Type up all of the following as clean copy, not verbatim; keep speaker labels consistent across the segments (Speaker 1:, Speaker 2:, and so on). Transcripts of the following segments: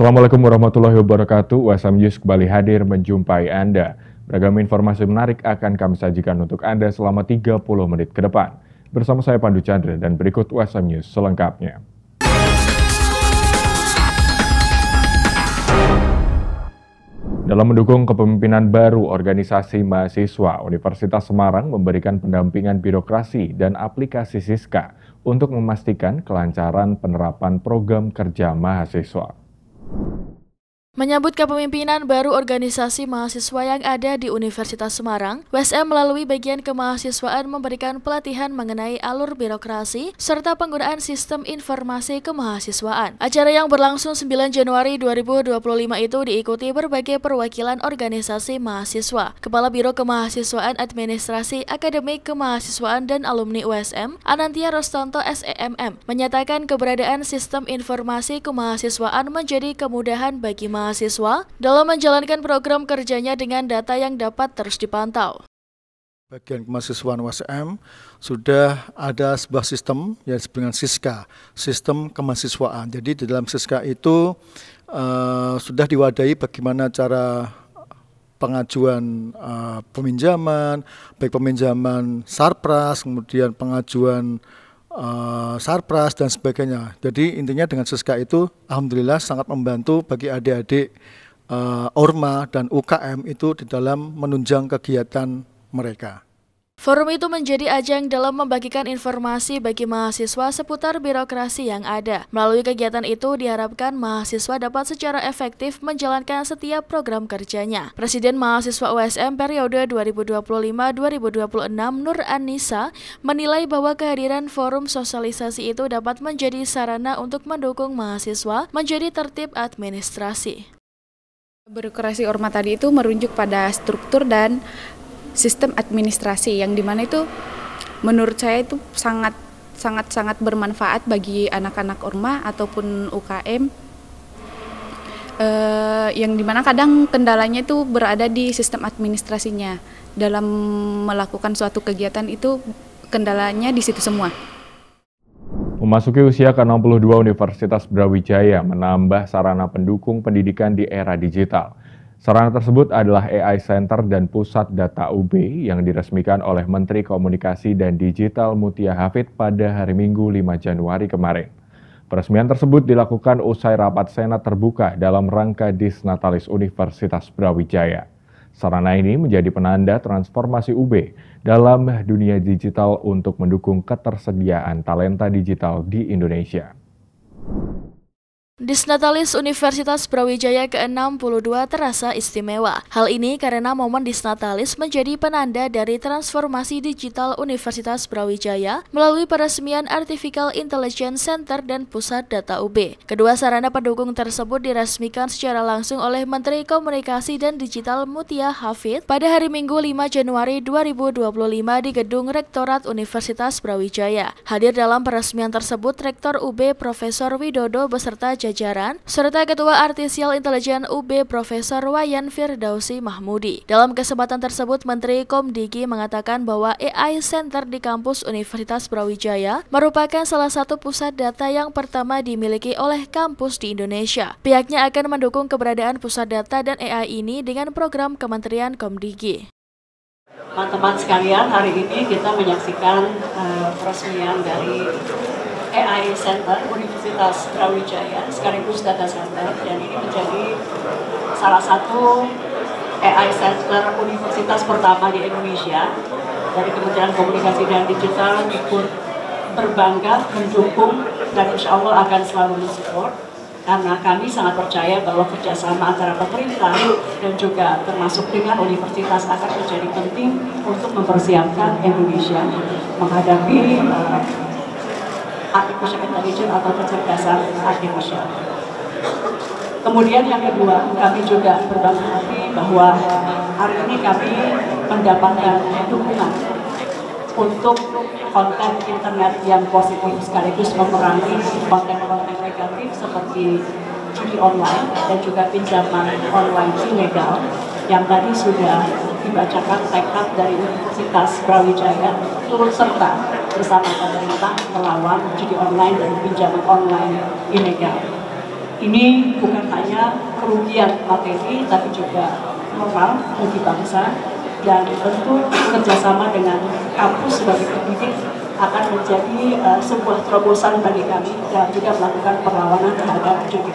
Speaker 1: Assalamualaikum warahmatullahi wabarakatuh. USM News kembali hadir menjumpai Anda. Beragam informasi menarik akan kami sajikan untuk Anda selama 30 menit ke depan. Bersama saya Pandu Chandra dan berikut USM News selengkapnya. Dalam mendukung kepemimpinan baru organisasi mahasiswa, Universitas Semarang memberikan pendampingan birokrasi dan aplikasi Siska untuk memastikan kelancaran penerapan program kerja mahasiswa.
Speaker 2: Menyambut kepemimpinan baru organisasi mahasiswa yang ada di Universitas Semarang, USM melalui bagian kemahasiswaan memberikan pelatihan mengenai alur birokrasi serta penggunaan sistem informasi kemahasiswaan. Acara yang berlangsung 9 Januari 2025 itu diikuti berbagai perwakilan organisasi mahasiswa. Kepala Biro Kemahasiswaan Administrasi Akademik Kemahasiswaan dan Alumni USM, Anantia Rostanto SEMM, menyatakan keberadaan sistem informasi kemahasiswaan menjadi kemudahan bagi mahasiswa dalam menjalankan program kerjanya dengan data yang dapat terus dipantau.
Speaker 3: Bagian kemahasiswaan USM sudah ada sebuah sistem yang disebut dengan Siska, sistem kemahasiswaan. Jadi di dalam Siska itu sudah diwadahi bagaimana cara pengajuan peminjaman, baik peminjaman sarpras, kemudian pengajuan sarpras dan sebagainya. Jadi intinya dengan Siska itu alhamdulillah sangat membantu bagi adik-adik Orma dan UKM itu di dalam menunjang kegiatan mereka.
Speaker 2: Forum itu menjadi ajang dalam membagikan informasi bagi mahasiswa seputar birokrasi yang ada. Melalui kegiatan itu diharapkan mahasiswa dapat secara efektif menjalankan setiap program kerjanya. Presiden Mahasiswa USM periode 2025-2026 Nur Annisa menilai bahwa kehadiran forum sosialisasi itu dapat menjadi sarana untuk mendukung mahasiswa menjadi tertib administrasi.
Speaker 4: Birokrasi Orma tadi itu merujuk pada struktur dan sistem administrasi yang dimana itu menurut saya itu sangat bermanfaat bagi anak-anak Orma ataupun UKM yang dimana kadang kendalanya itu berada di sistem administrasinya. Dalam melakukan suatu kegiatan itu kendalanya di situ semua.
Speaker 1: Memasuki usia ke-62, Universitas Brawijaya menambah sarana pendukung pendidikan di era digital. Sarana tersebut adalah AI Center dan Pusat Data UB yang diresmikan oleh Menteri Komunikasi dan Digital Mutia Hafid pada hari Minggu 5 Januari kemarin. Peresmian tersebut dilakukan usai rapat Senat terbuka dalam rangka Disnatalis Universitas Brawijaya. Sarana ini menjadi penanda transformasi UB dalam dunia digital untuk mendukung ketersediaan talenta digital di Indonesia.
Speaker 2: Disnatalis Universitas Brawijaya ke-62 terasa istimewa. Hal ini karena momen Disnatalis menjadi penanda dari transformasi digital Universitas Brawijaya melalui peresmian Artificial Intelligence Center dan Pusat Data UB. Kedua sarana pendukung tersebut diresmikan secara langsung oleh Menteri Komunikasi dan Digital Mutia Hafid pada hari Minggu 5 Januari 2025 di Gedung Rektorat Universitas Brawijaya. Hadir dalam peresmian tersebut Rektor UB Profesor Widodo beserta jajaran, serta Ketua Artificial Intelligence UB Profesor Wayan Firdausi Mahmudi. Dalam kesempatan tersebut, Menteri Komdigi mengatakan bahwa AI Center di kampus Universitas Brawijaya merupakan salah satu pusat data yang pertama dimiliki oleh kampus di Indonesia. Pihaknya akan mendukung keberadaan pusat data dan AI ini dengan program Kementerian Komdigi.
Speaker 5: Teman-teman sekalian, hari ini kita menyaksikan peresmian dari AI Center Universitas Brawijaya sekaligus Data Center, dan ini menjadi salah satu AI Center universitas pertama di Indonesia. Dari Kementerian Komunikasi dan Digital ikut berbangga mendukung dan insya Allah akan selalu mensupport, karena kami sangat percaya bahwa kerjasama antara pemerintah dan juga termasuk dengan universitas akan menjadi penting untuk mempersiapkan Indonesia menghadapi artificial intelligence atau kecerdasan artifisial. Kemudian yang kedua, kami juga berbangga hati bahwa hari ini kami mendapatkan dukungan untuk konten internet yang positif sekaligus memerangi konten-konten negatif seperti judi online dan juga pinjaman online ilegal yang tadi sudah dibacakan tekad dari Universitas Brawijaya turut serta bersama pemerintah melawan judi online dan pinjaman online ilegal. Ini bukan hanya kerugian materi, tapi juga moral bagi bangsa, dan tentu kerjasama dengan kampus sebagai pendidik akan menjadi sebuah terobosan bagi kami dan juga melakukan perlawanan terhadap judi.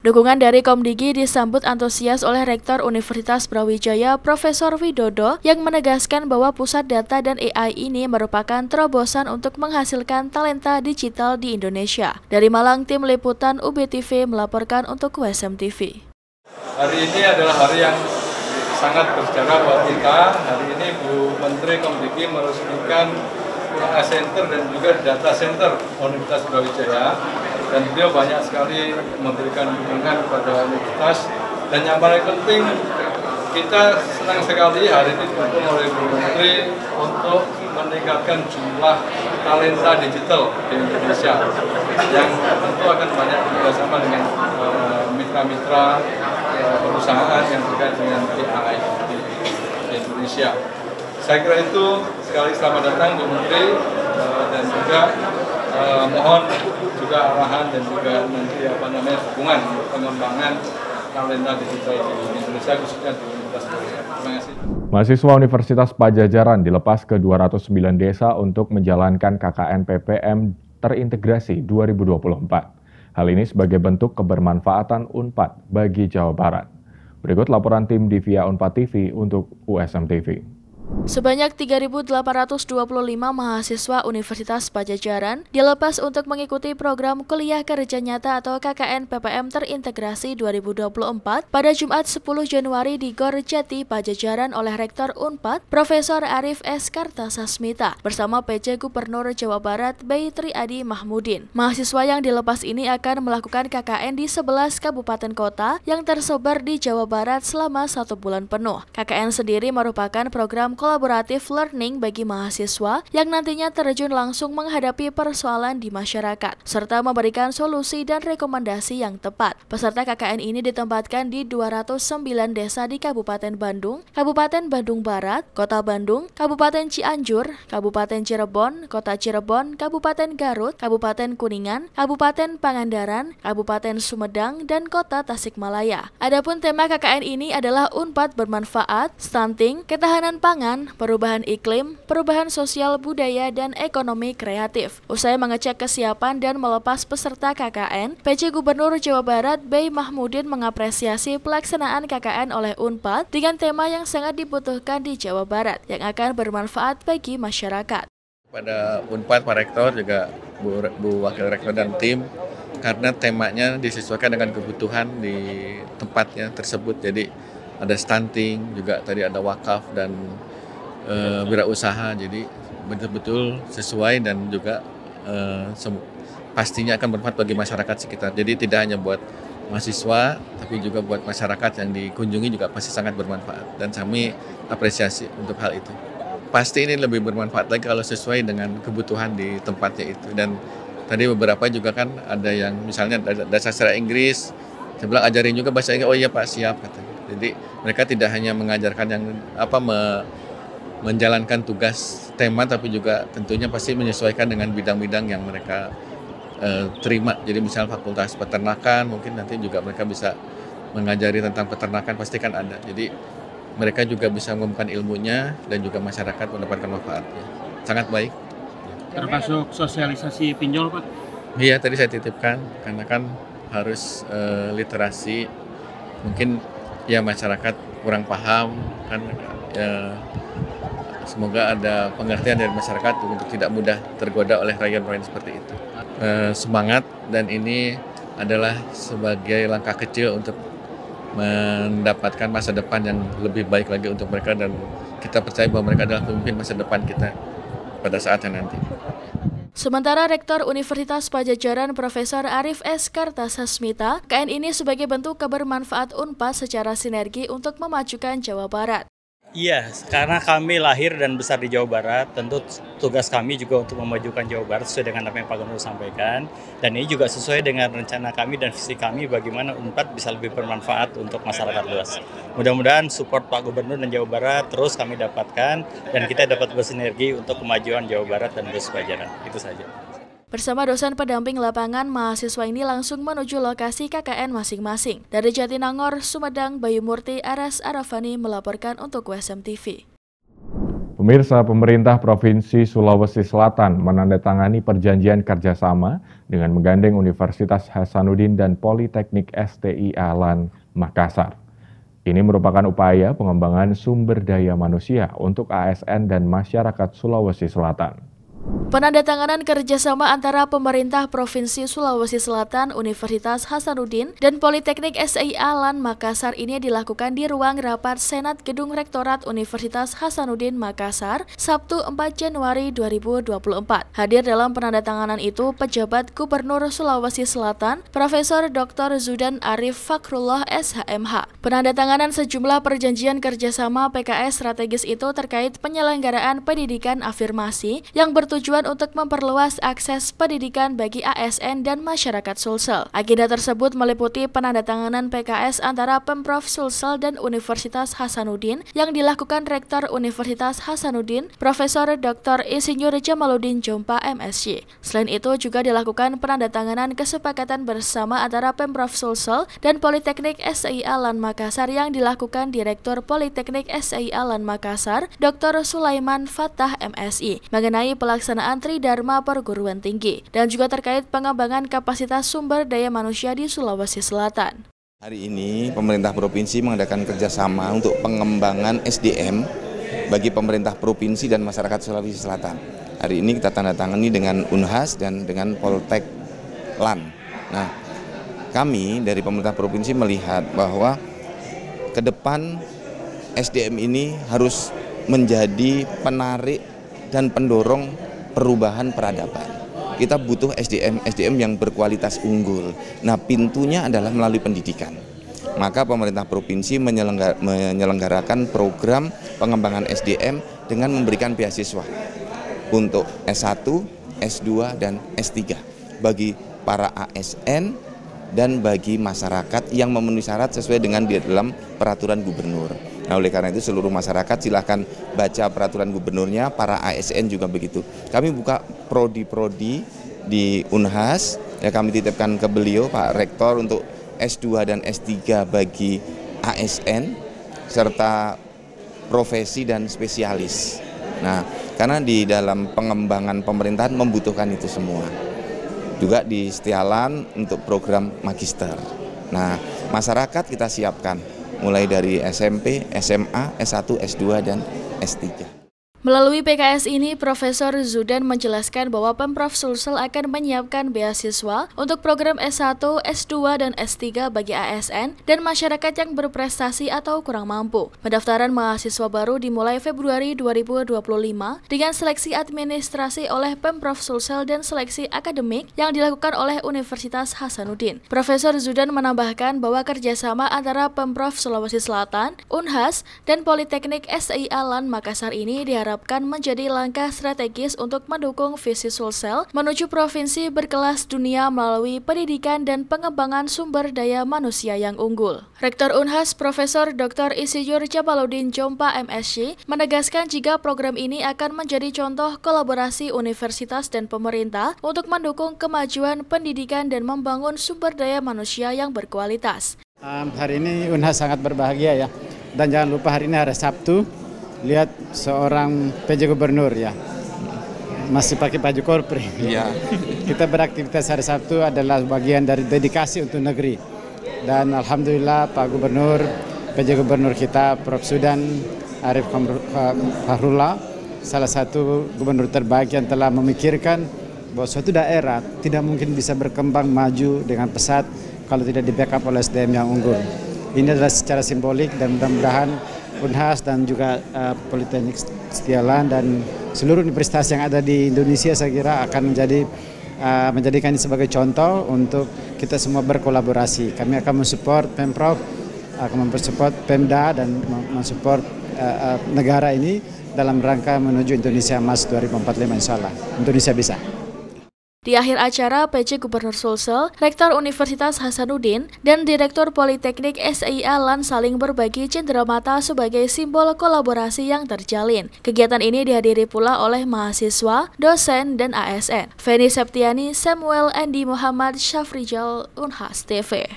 Speaker 2: Dukungan dari Komdigi disambut antusias oleh Rektor Universitas Brawijaya Profesor Widodo yang menegaskan bahwa pusat data dan AI ini merupakan terobosan untuk menghasilkan talenta digital di Indonesia. Dari Malang, tim liputan UBTV melaporkan untuk USM TV.
Speaker 6: Hari ini adalah hari yang sangat bersejarah buat kita. Hari ini Bu Menteri Komdigi meresmikan AI Center dan juga Data Center Universitas Brawijaya, dan beliau banyak sekali memberikan dukungan kepada universitas. Dan yang paling penting, kita senang sekali hari ini didukung oleh Bu Menteri untuk meningkatkan jumlah talenta digital di Indonesia, yang tentu akan banyak bekerjasama dengan mitra-mitra perusahaan yang terkait dengan AI di Indonesia. Saya kira itu. Sekali selamat datang Bu Menteri, dan juga mohon juga arahan dan juga nanti dukungan untuk pengembangan talenta digital di Indonesia, khususnya di Universitas Brawijaya. Terima kasih.
Speaker 1: Mahasiswa Universitas Padjadjaran dilepas ke 209 desa untuk menjalankan KKN PPM terintegrasi 2024. Hal ini sebagai bentuk kebermanfaatan UNPAD bagi Jawa Barat. Berikut laporan tim Divia Unpad TV untuk USM TV.
Speaker 2: Sebanyak 3.825 mahasiswa Universitas Padjadjaran dilepas untuk mengikuti program Kuliah Kerja Nyata atau KKN PPM Terintegrasi 2024 pada Jumat 10 Januari di Gor Jati, Padjadjaran oleh Rektor UNPAD, Profesor Arif S. Kartasasmita, bersama PJ Gubernur Jawa Barat Bayi Triadi Mahmudin. Mahasiswa yang dilepas ini akan melakukan KKN di 11 kabupaten kota yang tersebar di Jawa Barat selama 1 bulan penuh. KKN sendiri merupakan program kolaboratif learning bagi mahasiswa yang nantinya terjun langsung menghadapi persoalan di masyarakat, serta memberikan solusi dan rekomendasi yang tepat. Peserta KKN ini ditempatkan di 209 desa di Kabupaten Bandung, Kabupaten Bandung Barat, Kota Bandung, Kabupaten Cianjur, Kabupaten Cirebon, Kota Cirebon, Kabupaten Garut, Kabupaten Kuningan, Kabupaten Pangandaran, Kabupaten Sumedang, dan Kota Tasikmalaya. Adapun tema KKN ini adalah UNPAD bermanfaat, stunting, ketahanan pangan, perubahan iklim, perubahan sosial budaya, dan ekonomi kreatif. Usai mengecek kesiapan dan melepas peserta KKN, PJ Gubernur Jawa Barat Bayi Mahmudin mengapresiasi pelaksanaan KKN oleh UNPAD dengan tema yang sangat dibutuhkan di Jawa Barat yang akan bermanfaat bagi masyarakat.
Speaker 7: Pada UNPAD, Pak Rektor, juga Bu Wakil Rektor dan tim, karena temanya disesuaikan dengan kebutuhan di tempatnya tersebut. Jadi ada stunting, juga tadi ada wakaf dan wirausaha, jadi betul-betul sesuai dan juga pastinya akan bermanfaat bagi masyarakat sekitar. Jadi tidak hanya buat mahasiswa, tapi juga buat masyarakat yang dikunjungi juga pasti sangat bermanfaat, dan kami apresiasi untuk hal itu. Pasti ini lebih bermanfaat lagi kalau sesuai dengan kebutuhan di tempatnya itu. Dan tadi beberapa juga kan ada yang misalnya dasar sastra Inggris, saya bilang ajarin juga bahasa Inggris, oh iya Pak siap katanya. Jadi mereka tidak hanya mengajarkan yang menjalankan tugas tema, tapi juga tentunya pasti menyesuaikan dengan bidang-bidang yang mereka terima. Jadi misal fakultas peternakan, mungkin nanti juga mereka bisa mengajari tentang peternakan, pasti kan ada. Jadi mereka juga bisa mengembangkan ilmunya dan juga masyarakat mendapatkan manfaatnya. Sangat baik.
Speaker 8: Termasuk sosialisasi pinjol, Pak?
Speaker 7: Iya, tadi saya titipkan, karena kan harus literasi. Mungkin ya masyarakat kurang paham, kan semoga ada pengertian dari masyarakat untuk tidak mudah tergoda oleh rayuan-rayuan seperti itu. Semangat, dan ini adalah sebagai langkah kecil untuk mendapatkan masa depan yang lebih baik lagi untuk mereka, dan kita percaya bahwa mereka adalah pemimpin masa depan kita pada saatnya nanti.
Speaker 2: Sementara Rektor Universitas Padjadjaran Profesor Arif S. Kartasasmita, KKN ini sebagai bentuk kebermanfaat UNPAD secara sinergi untuk memajukan Jawa Barat.
Speaker 8: Iya, karena kami lahir dan besar di Jawa Barat, tentu tugas kami juga untuk memajukan Jawa Barat sesuai dengan apa yang Pak Gubernur sampaikan. Dan ini juga sesuai dengan rencana kami dan visi kami bagaimana UNPAD bisa lebih bermanfaat untuk masyarakat luas. Mudah-mudahan support Pak Gubernur dan Jawa Barat terus kami dapatkan, dan kita dapat bersinergi untuk kemajuan Jawa Barat dan Padjadjaran. Itu saja.
Speaker 2: Bersama dosen pendamping lapangan, mahasiswa ini langsung menuju lokasi KKN masing-masing. Dari Jatinangor, Sumedang, Bayu Murti, Aras Arafani melaporkan untuk WSM TV.
Speaker 1: Pemirsa, pemerintah Provinsi Sulawesi Selatan menandatangani perjanjian kerjasama dengan menggandeng Universitas Hasanuddin dan Politeknik STIA LAN Makassar. Ini merupakan upaya pengembangan sumber daya manusia untuk ASN dan masyarakat Sulawesi Selatan.
Speaker 2: Penandatanganan kerjasama antara pemerintah Provinsi Sulawesi Selatan, Universitas Hasanuddin, dan Politeknik STIA LAN Makassar ini dilakukan di ruang rapat Senat Gedung Rektorat Universitas Hasanuddin Makassar, Sabtu 4 Januari 2024. Hadir dalam penandatanganan itu pejabat Gubernur Sulawesi Selatan, Profesor Dr. Zudan Arif Fakrullah SHMH. Penandatanganan sejumlah perjanjian kerjasama PKS strategis itu terkait penyelenggaraan pendidikan afirmasi yang bertujuan untuk memperluas akses pendidikan bagi ASN dan masyarakat Sulsel. Agenda tersebut meliputi penandatanganan PKS antara Pemprov Sulsel dan Universitas Hasanuddin yang dilakukan Rektor Universitas Hasanuddin, Profesor Dr. Insinyur Jamaluddin Jompa MSc. Selain itu juga dilakukan penandatanganan kesepakatan bersama antara Pemprov Sulsel dan Politeknik STIA LAN Makassar yang dilakukan Direktur Politeknik STIA LAN Makassar, Dr. Sulaiman Fattah MSI, mengenai pelaksanaan Tridharma Perguruan Tinggi dan juga terkait pengembangan kapasitas sumber daya manusia di Sulawesi Selatan.
Speaker 9: Hari ini pemerintah provinsi mengadakan kerjasama untuk pengembangan SDM bagi pemerintah provinsi dan masyarakat Sulawesi Selatan. Hari ini kita tandatangani dengan Unhas dan dengan Poltek LAN. Nah, kami dari pemerintah provinsi melihat bahwa ke depan SDM ini harus menjadi penarik dan pendorong perubahan peradaban. Kita butuh SDM yang berkualitas unggul. Nah, pintunya adalah melalui pendidikan. Maka pemerintah provinsi menyelenggarakan program pengembangan SDM dengan memberikan beasiswa untuk S1, S2, dan S3 bagi para ASN dan bagi masyarakat yang memenuhi syarat sesuai dengan di dalam peraturan gubernur. Nah, oleh karena itu seluruh masyarakat silakan baca peraturan gubernurnya, para ASN juga begitu. Kami buka prodi-prodi di Unhas, ya kami titipkan ke beliau Pak Rektor untuk S2 dan S3 bagi ASN serta profesi dan spesialis. Nah, karena di dalam pengembangan pemerintahan membutuhkan itu semua. Juga di STIA LAN untuk program magister. Nah, masyarakat kita siapkan mulai dari SMP, SMA, S1, S2, dan S3.
Speaker 2: Melalui PKS ini, Profesor Zudan menjelaskan bahwa Pemprov Sulsel akan menyiapkan beasiswa untuk program S1, S2, dan S3 bagi ASN dan masyarakat yang berprestasi atau kurang mampu. Pendaftaran mahasiswa baru dimulai Februari 2025 dengan seleksi administrasi oleh Pemprov Sulsel dan seleksi akademik yang dilakukan oleh Universitas Hasanuddin. Profesor Zudan menambahkan bahwa kerjasama antara Pemprov Sulawesi Selatan, Unhas, dan Politeknik STIA LAN Makassar ini diharapkan menjadi langkah strategis untuk mendukung visi Sulsel menuju provinsi berkelas dunia melalui pendidikan dan pengembangan sumber daya manusia yang unggul. Rektor Unhas Profesor Dr. Insinyur Jamaluddin Jompa MSc menegaskan jika program ini akan menjadi contoh kolaborasi universitas dan pemerintah untuk mendukung kemajuan pendidikan dan membangun sumber daya manusia yang berkualitas.
Speaker 10: Hari ini Unhas sangat berbahagia ya, dan jangan lupa hari ini hari Sabtu. Lihat seorang PJ Gubernur ya, masih pakai baju korpri. Ya. Kita beraktivitas hari Sabtu adalah bagian dari dedikasi untuk negeri. Dan Alhamdulillah Pak Gubernur, PJ Gubernur kita Prof. Zudan Arif Fakrullah, salah satu gubernur terbaik yang telah memikirkan bahwa suatu daerah tidak mungkin bisa berkembang maju dengan pesat kalau tidak di-backup oleh SDM yang unggul. Ini adalah secara simbolik dan mudah-mudahan Unhas dan juga Politeknik STIA LAN dan seluruh universitas yang ada di Indonesia saya kira akan menjadikan ini sebagai contoh untuk kita semua berkolaborasi. Kami akan mensupport Pemprov, akan mensupport Pemda dan mensupport negara ini dalam rangka menuju Indonesia Emas 2045 insya Allah. Indonesia bisa.
Speaker 2: Di akhir acara, PJ Gubernur Sulsel, Rektor Universitas Hasanuddin, dan Direktur Politeknik SIA LAN saling berbagi cenderamata sebagai simbol kolaborasi yang terjalin. Kegiatan ini dihadiri pula oleh mahasiswa, dosen, dan ASN. Feni Septiani, Samuel Andi Muhammad, Syafrijal, Unhas TV.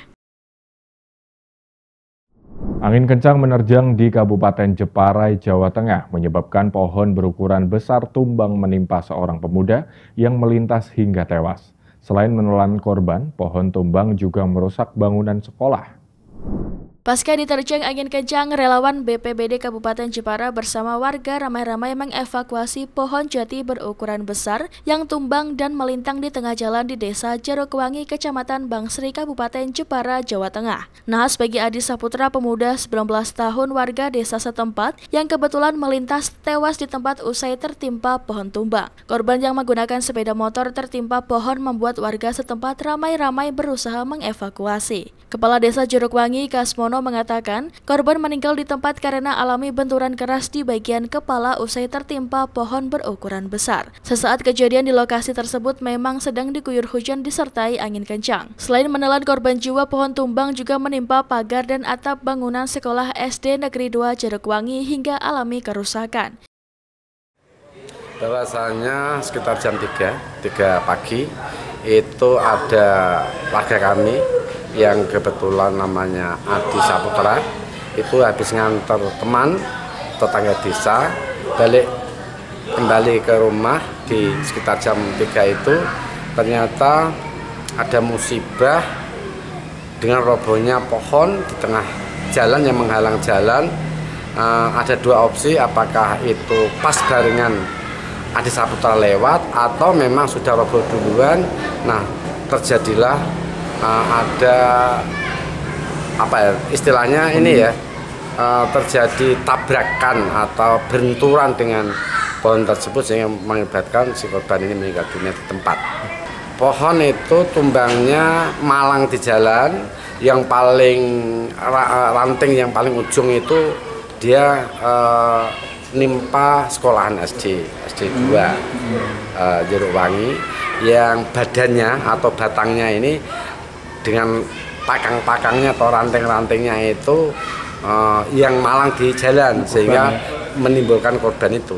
Speaker 1: Angin kencang menerjang di Kabupaten Jepara, Jawa Tengah, menyebabkan pohon berukuran besar tumbang menimpa seorang pemuda yang melintas hingga tewas. Selain menelan korban, pohon tumbang juga merusak bangunan sekolah.
Speaker 2: Pasca diterjang angin kencang, relawan BPBD Kabupaten Jepara bersama warga ramai-ramai mengevakuasi pohon jati berukuran besar yang tumbang dan melintang di tengah jalan di Desa Jarukwangi, Kecamatan Bangsri, Kabupaten Jepara, Jawa Tengah. Nahas bagi Adi Saputra, pemuda 19 tahun warga desa setempat yang kebetulan melintas tewas di tempat usai tertimpa pohon tumbang. Korban yang menggunakan sepeda motor tertimpa pohon membuat warga setempat ramai-ramai berusaha mengevakuasi. Kepala Desa Jarukwangi, Kasmono, mengatakan korban meninggal di tempat karena alami benturan keras di bagian kepala usai tertimpa pohon berukuran besar. Sesaat kejadian di lokasi tersebut memang sedang diguyur hujan disertai angin kencang. Selain menelan korban jiwa, pohon tumbang juga menimpa pagar dan atap bangunan sekolah SD Negeri 2 Jarukwangi hingga alami kerusakan.
Speaker 11: Bahwasanya sekitar jam 3 pagi itu ada warga kami yang kebetulan namanya Adi Saputra, itu habis nganter teman tetangga desa, balik kembali ke rumah di sekitar jam 3 itu ternyata ada musibah dengan robohnya pohon di tengah jalan yang menghalang jalan. Ada dua opsi, apakah itu pas barengan Adi Saputra lewat atau memang sudah roboh duluan. Nah, terjadilah ada istilahnya ini ya, terjadi tabrakan atau benturan dengan pohon tersebut sehingga mengakibatkan si korban ini meninggal dunia di tempat. Pohon itu tumbangnya malang di jalan, yang paling ranting yang paling ujung itu dia nimpa sekolahan SD 2 Jarukwangi, yang badannya atau batangnya ini dengan pakang-pakangnya atau ranting-rantingnya itu yang malang di jalan sehingga menimbulkan korban itu.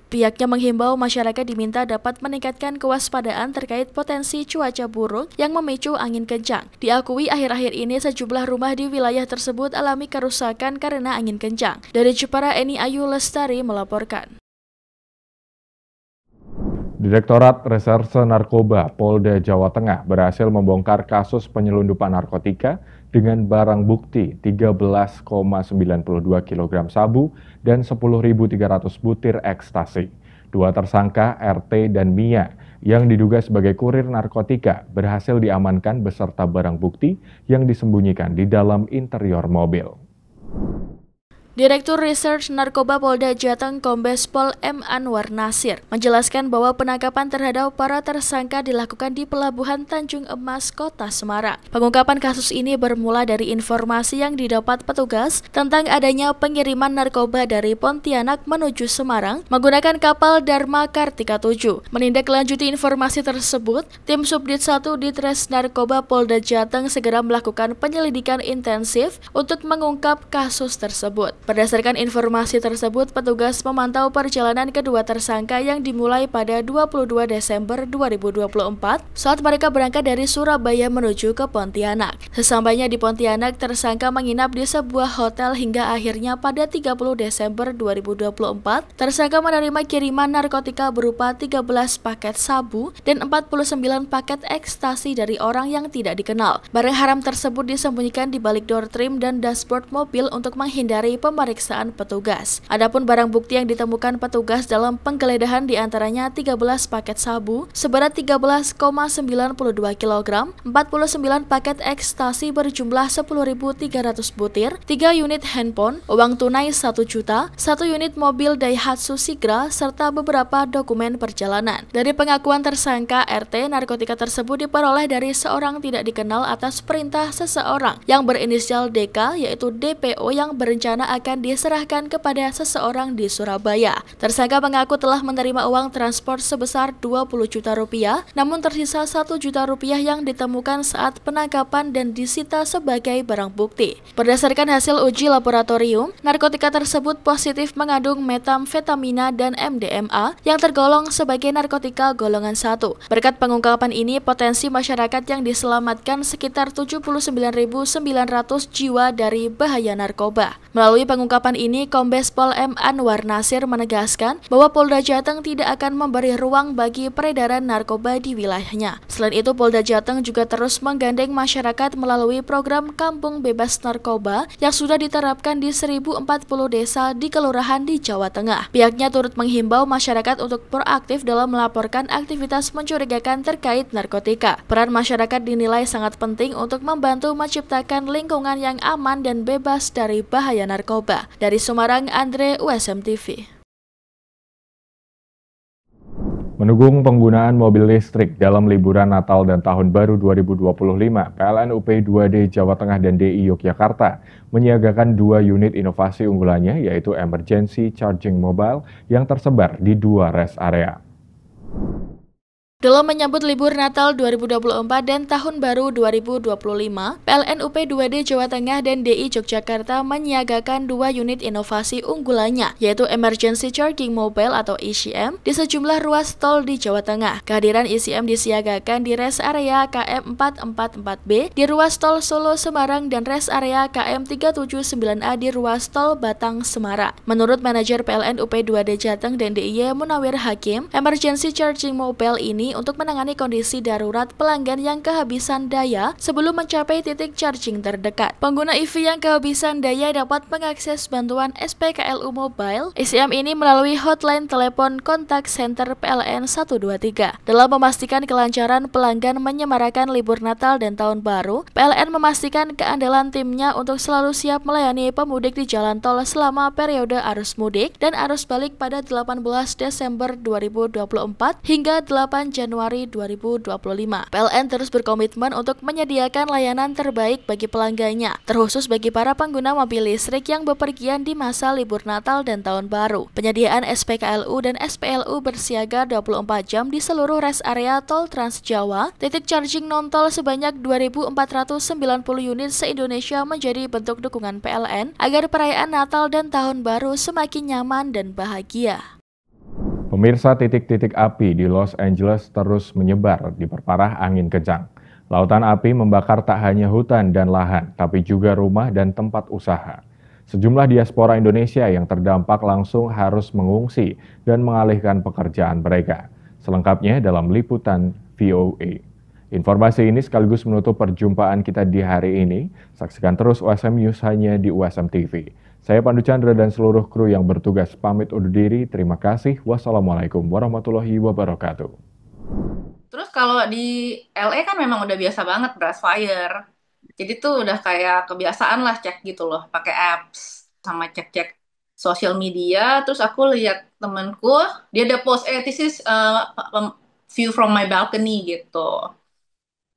Speaker 2: Pihaknya menghimbau masyarakat diminta dapat meningkatkan kewaspadaan terkait potensi cuaca buruk yang memicu angin kencang. Diakui akhir-akhir ini sejumlah rumah di wilayah tersebut alami kerusakan karena angin kencang. Dari Jepara, Eni Ayu Lestari melaporkan.
Speaker 1: Direktorat Reserse Narkoba Polda Jawa Tengah berhasil membongkar kasus penyelundupan narkotika dengan barang bukti 13,92 kg sabu dan 10.300 butir ekstasi. Dua tersangka RT dan Mia yang diduga sebagai kurir narkotika berhasil diamankan beserta barang bukti yang disembunyikan di dalam interior mobil.
Speaker 2: Direktur Research Narkoba Polda Jateng Kombes Pol M. Anwar Nasir menjelaskan bahwa penangkapan terhadap para tersangka dilakukan di Pelabuhan Tanjung Emas, Kota Semarang. Pengungkapan kasus ini bermula dari informasi yang didapat petugas tentang adanya pengiriman narkoba dari Pontianak menuju Semarang menggunakan kapal Dharma Kartika 7. Menindaklanjuti informasi tersebut, tim Subdit 1 Ditres Narkoba Polda Jateng segera melakukan penyelidikan intensif untuk mengungkap kasus tersebut. Berdasarkan informasi tersebut, petugas memantau perjalanan kedua tersangka yang dimulai pada 22 Desember 2024 saat mereka berangkat dari Surabaya menuju ke Pontianak. Sesampainya di Pontianak, tersangka menginap di sebuah hotel hingga akhirnya pada 30 Desember 2024, tersangka menerima kiriman narkotika berupa 13 paket sabu dan 49 paket ekstasi dari orang yang tidak dikenal. Barang haram tersebut disembunyikan di balik door trim dan dashboard mobil untuk menghindari pemeriksaan petugas. Adapun barang bukti yang ditemukan petugas dalam penggeledahan diantaranya 13 paket sabu seberat 13,92 kg, 49 paket ekstasi berjumlah 10.300 butir, 3 unit handphone, uang tunai 1 juta, 1 unit mobil Daihatsu Sigra, serta beberapa dokumen perjalanan. Dari pengakuan tersangka RT, narkotika tersebut diperoleh dari seorang tidak dikenal atas perintah seseorang yang berinisial DK, yaitu DPO yang berencana akan akan diserahkan kepada seseorang di Surabaya. Tersangka mengaku telah menerima uang transport sebesar 20 juta rupiah, namun tersisa 1 juta rupiah yang ditemukan saat penangkapan dan disita sebagai barang bukti. Berdasarkan hasil uji laboratorium, narkotika tersebut positif mengandung metamfetamina dan MDMA yang tergolong sebagai narkotika golongan 1. Berkat pengungkapan ini, potensi masyarakat yang diselamatkan sekitar 79.900 jiwa dari bahaya narkoba. Melalui pengungkapan ini, Kombes Pol M. Anwar Nasir menegaskan bahwa Polda Jateng tidak akan memberi ruang bagi peredaran narkoba di wilayahnya. Selain itu, Polda Jateng juga terus menggandeng masyarakat melalui program Kampung Bebas Narkoba yang sudah diterapkan di 1040 desa di kelurahan di Jawa Tengah. Pihaknya turut menghimbau masyarakat untuk proaktif dalam melaporkan aktivitas mencurigakan terkait narkotika. Peran masyarakat dinilai sangat penting untuk membantu menciptakan lingkungan yang aman dan bebas dari bahaya narkoba. Dari Semarang, Andre, USM TV.
Speaker 1: Mendukung penggunaan mobil listrik dalam liburan Natal dan Tahun Baru 2025, PLN UP 2D Jawa Tengah dan DI Yogyakarta menyiagakan 2 unit inovasi unggulannya, yaitu Emergency Charging Mobile yang tersebar di 2 rest area.
Speaker 2: Dalam menyambut libur Natal 2024 dan Tahun Baru 2025, PLN UP 2D Jawa Tengah dan DI Yogyakarta menyiagakan 2 unit inovasi unggulannya, yaitu Emergency Charging Mobile atau ECM, di sejumlah ruas tol di Jawa Tengah. Kehadiran ECM disiagakan di rest area KM 444B di ruas tol Solo Semarang dan rest area KM 379A di ruas tol Batang Semarang. Menurut manajer PLN UP 2D Jateng dan DIY Munawir Hakim, Emergency Charging Mobile ini untuk menangani kondisi darurat pelanggan yang kehabisan daya sebelum mencapai titik charging terdekat. Pengguna EV yang kehabisan daya dapat mengakses bantuan SPKLU Mobile ECM ini melalui hotline telepon kontak center PLN 123. Dalam memastikan kelancaran pelanggan menyemarakan libur Natal dan Tahun Baru, PLN memastikan keandalan timnya untuk selalu siap melayani pemudik di jalan tol selama periode arus mudik dan arus balik pada 18 Desember 2024 hingga 8 Januari 2025. PLN terus berkomitmen untuk menyediakan layanan terbaik bagi pelanggannya, terkhusus bagi para pengguna mobil listrik yang bepergian di masa libur Natal dan Tahun Baru. Penyediaan SPKLU dan SPLU bersiaga 24 jam di seluruh rest area tol Trans Jawa. Titik charging non-tol sebanyak 2.490 unit se-Indonesia menjadi bentuk dukungan PLN agar perayaan Natal dan Tahun Baru semakin nyaman dan bahagia.
Speaker 1: Pemirsa, titik-titik api di Los Angeles terus menyebar diperparah angin kencang. Lautan api membakar tak hanya hutan dan lahan, tapi juga rumah dan tempat usaha. Sejumlah diaspora Indonesia yang terdampak langsung harus mengungsi dan mengalihkan pekerjaan mereka. Selengkapnya dalam liputan VOA. Informasi ini sekaligus menutup perjumpaan kita di hari ini. Saksikan terus USM News hanya di USM TV. Saya Pandu Chandra dan seluruh kru yang bertugas pamit undur diri. Terima kasih. Wassalamualaikum warahmatullahi wabarakatuh.
Speaker 12: Terus kalau di LA kan memang udah biasa banget brush fire. Jadi tuh udah kayak kebiasaan lah cek gitu loh, pakai apps sama cek-cek sosial media. Terus aku lihat temenku, dia ada post, this is view from my balcony gitu.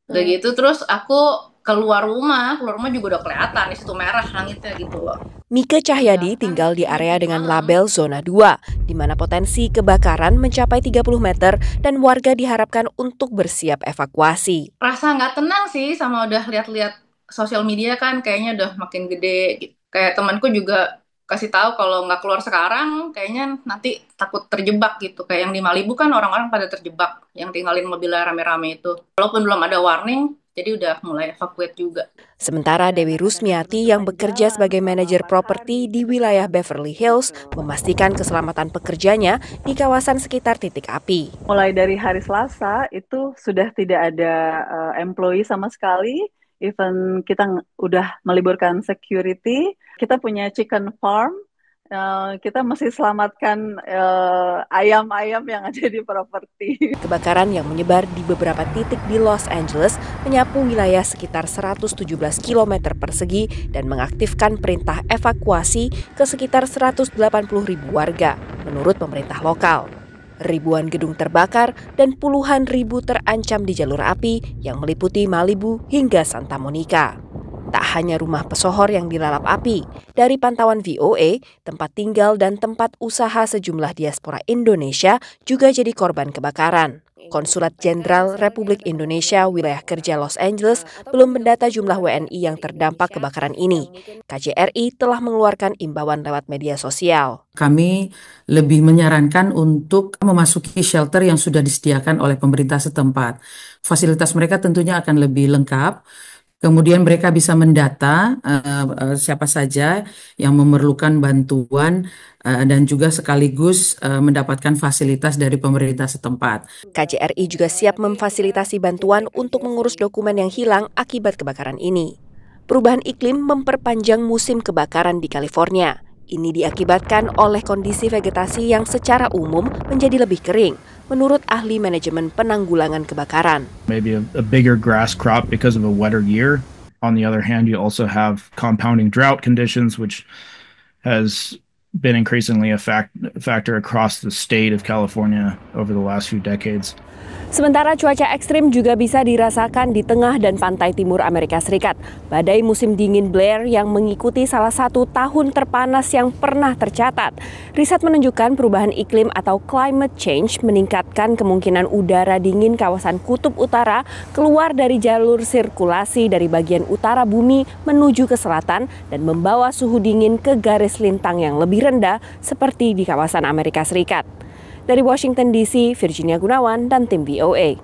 Speaker 12: Udah gitu terus aku keluar rumah juga udah kelihatan di situ merah langitnya gitu loh.
Speaker 13: Mika Cahyadi tinggal di area dengan label zona 2, di mana potensi kebakaran mencapai 30 meter dan warga diharapkan untuk bersiap evakuasi.
Speaker 12: Rasa nggak tenang sih sama udah lihat-lihat sosial media kan kayaknya udah makin gede gitu. Kayak temanku juga kasih tahu kalau nggak keluar sekarang kayaknya nanti takut terjebak gitu. Kayak yang di Malibu kan orang-orang pada terjebak yang tinggalin mobilnya rame-rame itu. Walaupun belum ada warning, jadi udah mulai evakuate juga.
Speaker 13: Sementara Dewi Rusmiati yang bekerja sebagai manajer properti di wilayah Beverly Hills memastikan keselamatan pekerjanya di kawasan sekitar titik api.
Speaker 14: Mulai dari hari Selasa itu sudah tidak ada employee sama sekali. Even kita udah meliburkan security, kita punya chicken farm, kita masih selamatkan ayam-ayam yang ada di properti.
Speaker 13: Kebakaran yang menyebar di beberapa titik di Los Angeles menyapu wilayah sekitar 117 km persegi dan mengaktifkan perintah evakuasi ke sekitar 180.000 warga, menurut pemerintah lokal. Ribuan gedung terbakar dan puluhan ribu terancam di jalur api yang meliputi Malibu hingga Santa Monica. Tak hanya rumah pesohor yang dilalap api, dari pantauan VOA, tempat tinggal dan tempat usaha sejumlah diaspora Indonesia juga jadi korban kebakaran. Konsulat Jenderal Republik Indonesia Wilayah Kerja Los Angeles belum mendata jumlah WNI yang terdampak kebakaran ini. KJRI telah mengeluarkan imbauan lewat media sosial.
Speaker 15: Kami lebih menyarankan untuk memasuki shelter yang sudah disediakan oleh pemerintah setempat. Fasilitas mereka tentunya akan lebih lengkap. Kemudian mereka bisa mendata siapa saja yang memerlukan bantuan dan juga sekaligus mendapatkan fasilitas dari pemerintah setempat.
Speaker 13: KJRI juga siap memfasilitasi bantuan untuk mengurus dokumen yang hilang akibat kebakaran ini. Perubahan iklim memperpanjang musim kebakaran di California. Ini diakibatkan oleh kondisi vegetasi yang secara umum menjadi lebih kering, menurut ahli manajemen penanggulangan kebakaran.
Speaker 16: Maybe a bigger grass crop because of a wetter year. On the other hand, you also have compounding drought conditions, which has been increasingly a factor across the state of California over the last few decades.
Speaker 13: Sementara cuaca ekstrim juga bisa dirasakan di tengah dan pantai timur Amerika Serikat. Badai musim dingin Blair yang mengikuti salah satu tahun terpanas yang pernah tercatat. Riset menunjukkan perubahan iklim atau climate change meningkatkan kemungkinan udara dingin kawasan kutub utara keluar dari jalur sirkulasi dari bagian utara bumi menuju ke selatan dan membawa suhu dingin ke garis lintang yang lebih rendah seperti di kawasan Amerika Serikat. Dari Washington DC, Virginia Gunawan dan tim VOA.